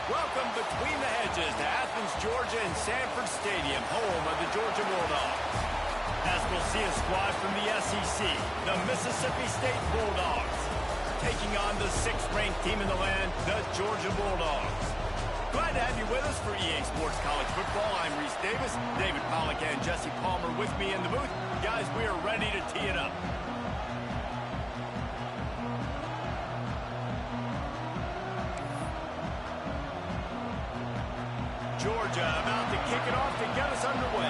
Welcome between the hedges to Athens, Georgia and Sanford Stadium, home of the Georgia Bulldogs. As we'll see a squad from the SEC, the Mississippi State Bulldogs, taking on the 6th-ranked team in the land, the Georgia Bulldogs. Glad to have you with us for EA Sports College Football. I'm Reese Davis, David Pollack and Jesse Palmer with me in the booth. Guys, we are ready to tee it up. Georgia about to kick it off to get us underway.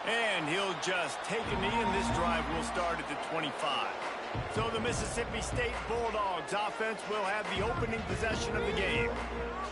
And he'll just take a knee, and this drive will start at the 25. So the Mississippi State Bulldogs offense will have the opening possession of the game.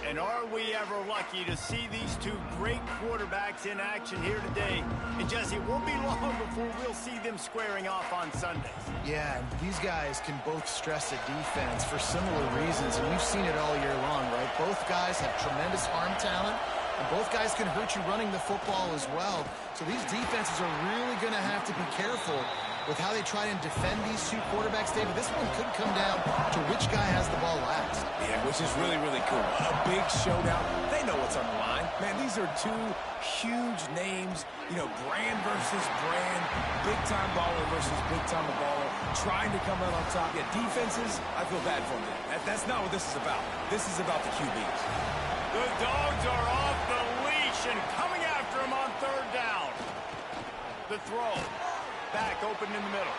And are we ever lucky to see these two great quarterbacks in action here today? And Jesse, it won't be long before we'll see them squaring off on Sundays. Yeah, and these guys can both stress a defense for similar reasons, and we've seen it all year long, right? Both guys have tremendous arm talent, and both guys can hurt you running the football as well. So these defenses are really going to have to be careful with how they try and defend these two quarterbacks, David. This one could come down to which guy has the ball last. Yeah, which is really, really cool. A big showdown. They know what's on the line. Man, these are two huge names, you know, brand versus brand, big-time baller versus big-time baller, trying to come out on top. Yeah, defenses, I feel bad for them. That's not what this is about. This is about the QBs. The Dogs are off the leash and coming after him on 3rd down. The throw. Back open in the middle.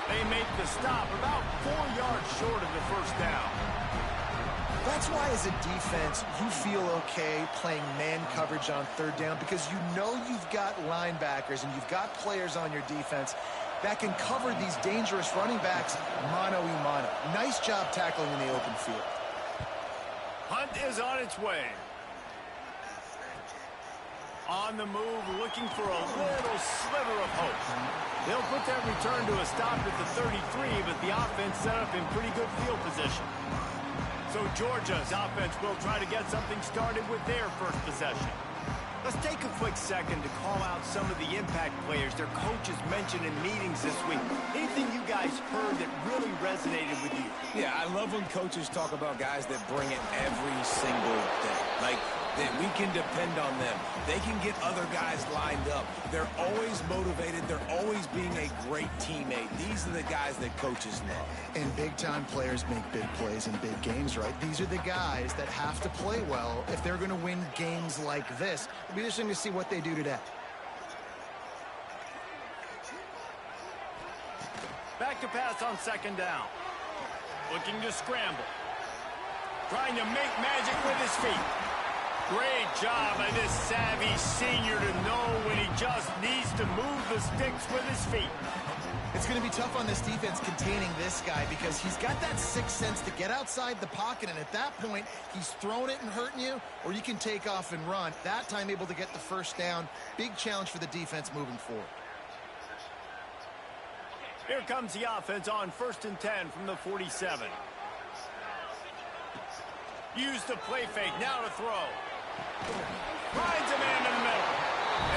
They make the stop about 4 yards short of the 1st down. That's why as a defense, you feel okay playing man coverage on 3rd down because you know you've got linebackers and you've got players on your defense that can cover these dangerous running backs mano-a-mano. Nice job tackling in the open field. Hunt is on its way. On the move, looking for a little sliver of hope. They'll put that return to a stop at the 33, but the offense set up in pretty good field position. So Georgia's offense will try to get something started with their first possession. Let's take a quick second to call out some of the impact players their coaches mentioned in meetings this week. Anything you guys heard that really resonated with you? Yeah, I love when coaches talk about guys that bring it every single day. Like, that we can depend on them. They can get other guys lined up. They're always motivated. They're always being a great teammate. These are the guys that coaches love. And big-time players make big plays in big games, right? These are the guys that have to play well if they're going to win games like this. It'll be interesting to see what they do today. Back to pass on 2nd down. Looking to scramble. Trying to make magic with his feet. Great job by this savvy senior to know when he just needs to move the sticks with his feet. It's going to be tough on this defense containing this guy because he's got that sixth sense to get outside the pocket, and at that point, he's throwing it and hurting you, or you can take off and run. That time able to get the 1st down. Big challenge for the defense moving forward. Here comes the offense on 1st and 10 from the 47. Use the play fake, now to throw. Finds a man in the middle.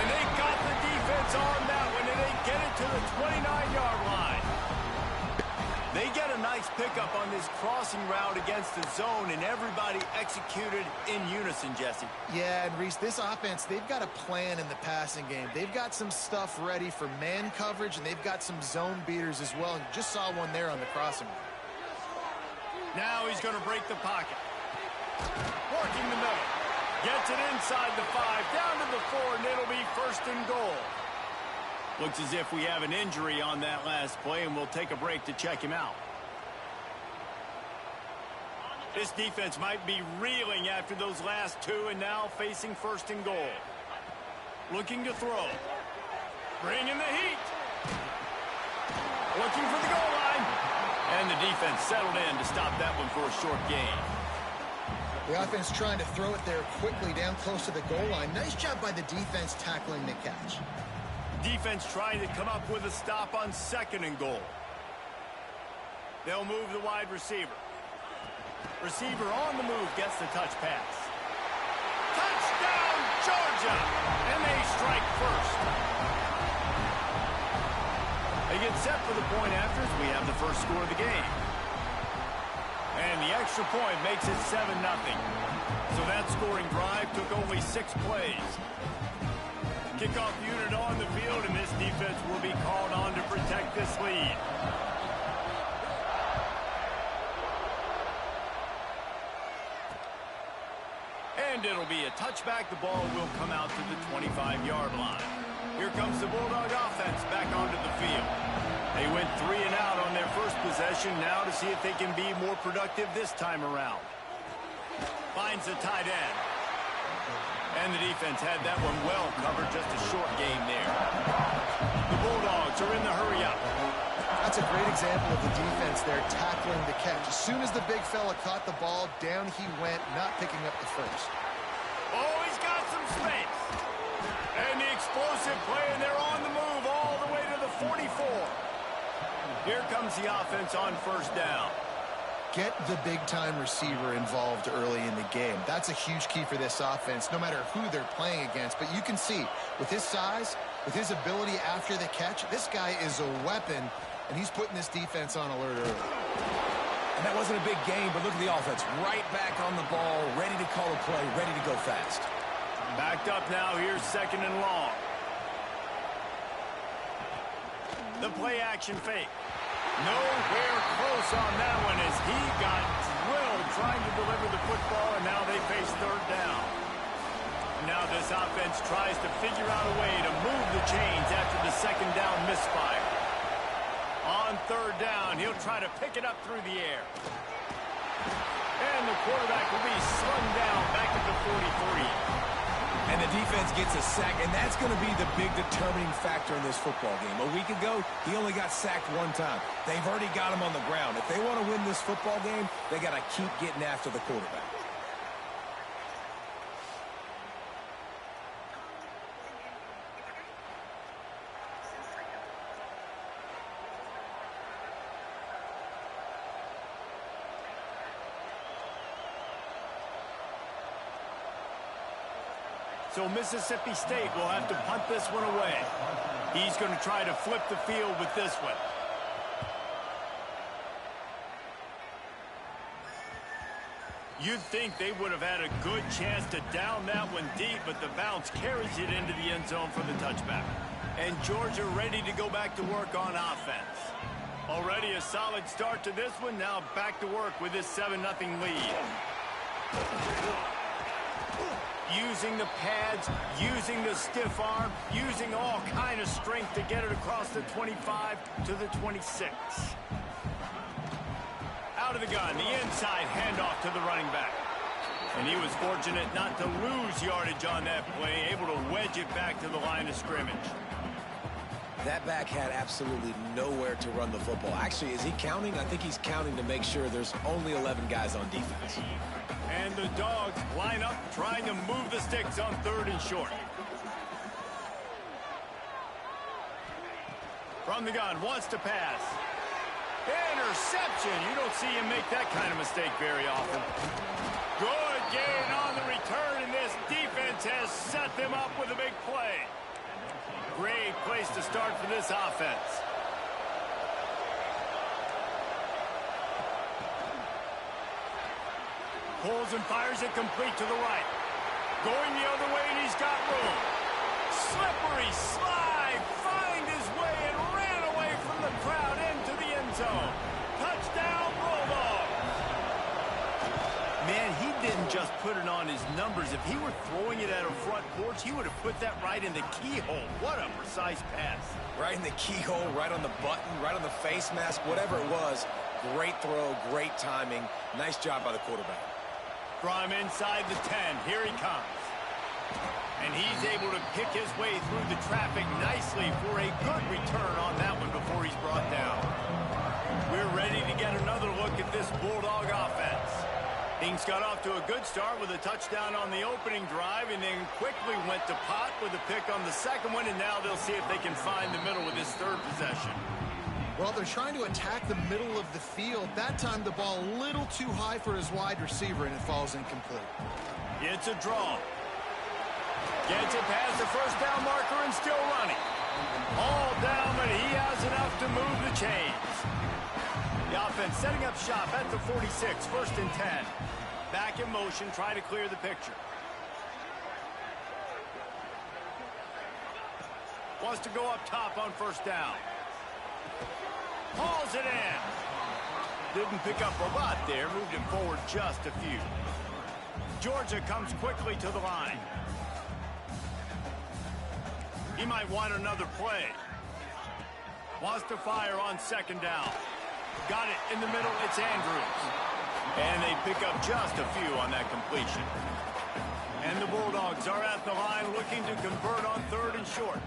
And they got the defense on that one, and they get it to the 29-yard line. They get a nice pickup on this crossing route against the zone, and everybody executed in unison, Jesse. Yeah, and Reese, this offense, they've got a plan in the passing game. They've got some stuff ready for man coverage, and they've got some zone beaters as well. And just saw one there on the crossing route. Now he's going to break the pocket. Working the middle. Gets it inside the 5, down to the 4, and it'll be 1st and goal. Looks as if we have an injury on that last play, and we'll take a break to check him out. This defense might be reeling after those last 2, and now facing 1st and goal. Looking to throw. Bringing the heat. Looking for the goal line. And the defense settled in to stop that one for a short gain. The offense trying to throw it there quickly down close to the goal line. Nice job by the defense tackling the catch. Defense trying to come up with a stop on 2nd and goal. They'll move the wide receiver. Receiver on the move gets the touch pass. Touchdown, Georgia! And they strike first. They get set for the point after as we have the first score of the game. And the extra point makes it 7-0. So that scoring drive took only 6 plays. Kickoff unit on the field, and this defense will be called on to protect this lead. And it'll be a touchback. The ball will come out to the 25-yard line. Here comes the Bulldog offense back onto the field. They went 3 and out on their first possession. Now to see if they can be more productive this time around. Finds the tight end. And the defense had that one well covered. Just a short game there. The Bulldogs are in the hurry-up. That's a great example of the defense there tackling the catch. As soon as the big fella caught the ball, down he went, not picking up the first. Oh, he's got some space. And the explosive play, and they're on the move all the way to the 44. Here comes the offense on first down. Get the big-time receiver involved early in the game. That's a huge key for this offense, no matter who they're playing against. But you can see, with his size, with his ability after the catch, this guy is a weapon, and he's putting this defense on alert early. And that wasn't a big game, but look at the offense. Right back on the ball, ready to call a play, ready to go fast. Backed up now, here's 2nd and long. The play action fake. Nowhere close on that one as he got drilled trying to deliver the football, and now they face 3rd down. Now this offense tries to figure out a way to move the chains after the 2nd down misfire. On 3rd down, he'll try to pick it up through the air. And the quarterback will be slung down back at the 43. And the defense gets a sack, and that's going to be the big determining factor in this football game. A week ago, he only got sacked 1 time. They've already got him on the ground. If they want to win this football game, they got to keep getting after the quarterback. So Mississippi State will have to punt this one away. He's going to try to flip the field with this one. You'd think they would have had a good chance to down that one deep, but the bounce carries it into the end zone for the touchback. And Georgia ready to go back to work on offense. Already a solid start to this one. Now back to work with this 7-0 lead. Using the pads, using the stiff arm, using all kind of strength to get it across the 25 to the 26. Out of the gun, the inside handoff to the running back. And he was fortunate not to lose yardage on that play, able to wedge it back to the line of scrimmage. That back had absolutely nowhere to run the football. Actually, is he counting? I think he's counting to make sure there's only 11 guys on defense. And the Dogs line up trying to move the sticks on 3rd and short. From the gun, wants to pass. Interception. You don't see him make that kind of mistake very often. Good gain on the return, and this defense has set them up with a big play. Great place to start for this offense. Pulls and fires it complete to the right. Going the other way, and he's got room. Slippery slide, find his way, and ran away from the crowd into the end zone. Touchdown, Bulldogs. Man, he didn't just put it on his numbers. If he were throwing it at a front porch, he would have put that right in the keyhole. What a precise pass. Right in the keyhole, right on the button, right on the face mask, whatever it was. Great throw, great timing. Nice job by the quarterback. From inside the 10, here he comes. And he's able to pick his way through the traffic nicely for a good return on that one before he's brought down. We're ready to get another look at this Bulldog offense. Things got off to a good start with a touchdown on the opening drive and then quickly went to pot with a pick on the second one, and now they'll see if they can find the middle with this 3rd possession. Well, they're trying to attack the middle of the field. That time, the ball a little too high for his wide receiver, and it falls incomplete. It's a draw. Gets it past the first down marker and still running. All down, but he has enough to move the chains. The offense setting up shop at the 46, 1st and 10. Back in motion, try to clear the picture. Wants to go up top on 1st down. Hauls it in. Didn't pick up a lot there, moved him forward just a few. Georgia comes quickly to the line. He might want another play. Wants to fire on 2nd down. Got it in the middle, it's Andrews. And they pick up just a few on that completion. And the Bulldogs are at the line looking to convert on 3rd and short.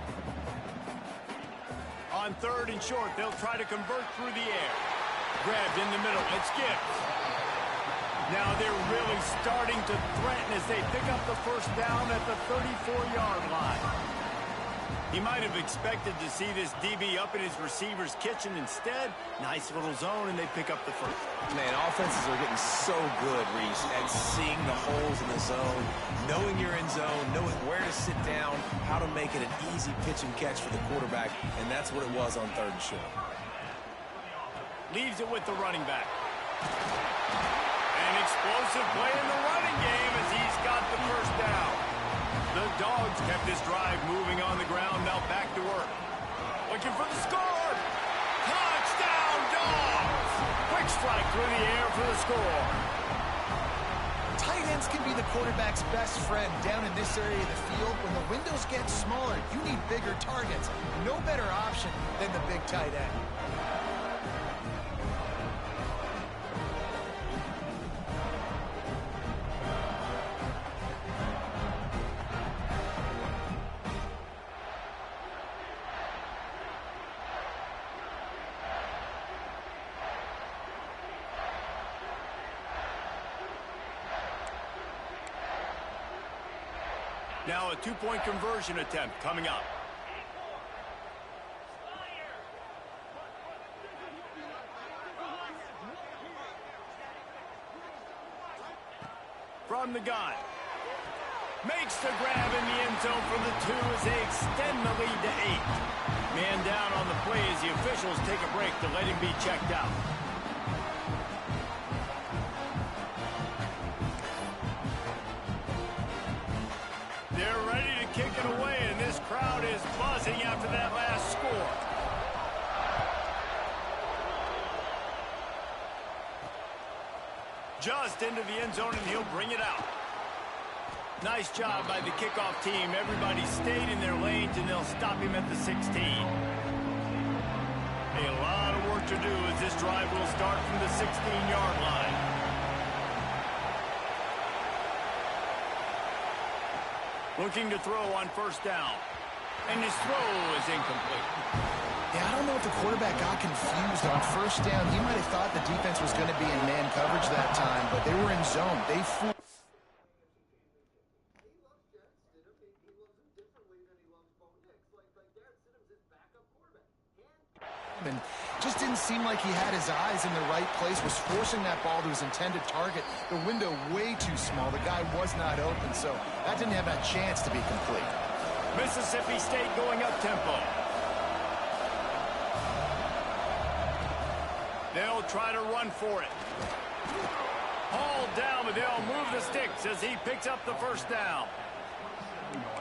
On 3rd and short, they'll try to convert through the air. Grabbed in the middle, it's Gibbs. Now they're really starting to threaten as they pick up the 1st down at the 34-yard line. He might have expected to see this DB up in his receiver's kitchen. Instead, nice little zone, and they pick up the 1st. Man, offenses are getting so good, Reese, at seeing the holes in the zone, knowing you're in zone, knowing where to sit down, how to make it an easy pitch and catch for the quarterback, and that's what it was on 3rd and short. Leaves it with the running back. An explosive play in the running game as he's got the 1st down. The Dogs kept this drive moving on the ground, now back to work. Looking for the score! Touchdown, Dogs! Quick strike through the air for the score. Tight ends can be the quarterback's best friend down in this area of the field. When the windows get smaller, you need bigger targets. No better option than the big tight end. Now a 2-point conversion attempt coming up. From the gun. Makes the grab in the end zone from the 2 as they extend the lead to 8. Man down on the play as the officials take a break to let him be checked out. They're ready to kick it away, and this crowd is buzzing after that last score. Just into the end zone, and he'll bring it out. Nice job by the kickoff team. Everybody stayed in their lanes, and they'll stop him at the 16. A lot of work to do as this drive will start from the 16-yard line. Looking to throw on 1st down. And his throw is incomplete. Yeah, I don't know if the quarterback got confused on 1st down. He might have thought the defense was going to be in man coverage that time, but they were in zone. They flew. And just didn't seem like he had his eyes in the right place, was forcing that ball to his intended target. The window way too small. The guy was not open, so that didn't have a chance to be complete. Mississippi State going up tempo. They'll try to run for it. Hauled down, but they'll move the sticks as he picks up the 1st down.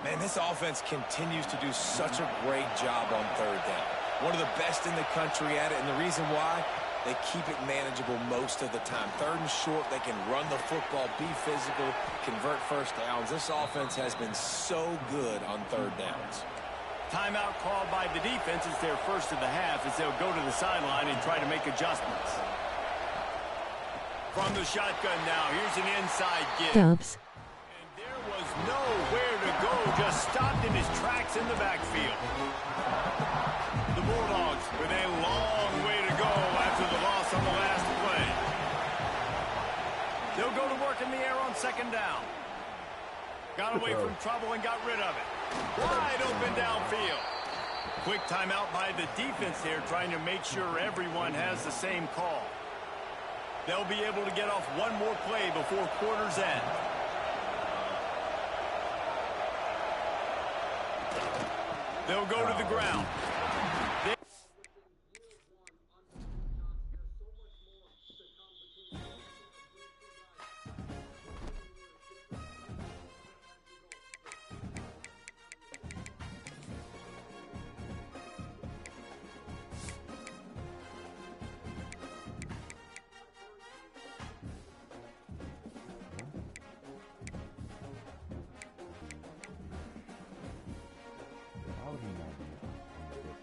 Man, this offense continues to do such a great job on 3rd down. One of the best in the country at it, and the reason why, they keep it manageable most of the time. 3rd and short, they can run the football, be physical, convert 1st downs. This offense has been so good on 3rd downs. Timeout called by the defense. It's their 1st of the half as they'll go to the sideline and try to make adjustments. From the shotgun now, here's an inside give. Dubs. And there was nowhere to go, just stopped in his tracks in the backfield. The Bulldogs with a long way to go after the loss on the last play. They'll go to work in the air on 2nd down. Got away from trouble and got rid of it. Wide open downfield. Quick timeout by the defense here, trying to make sure everyone has the same call. They'll be able to get off one more play before quarter's end. They'll go to the ground. How would he not be on the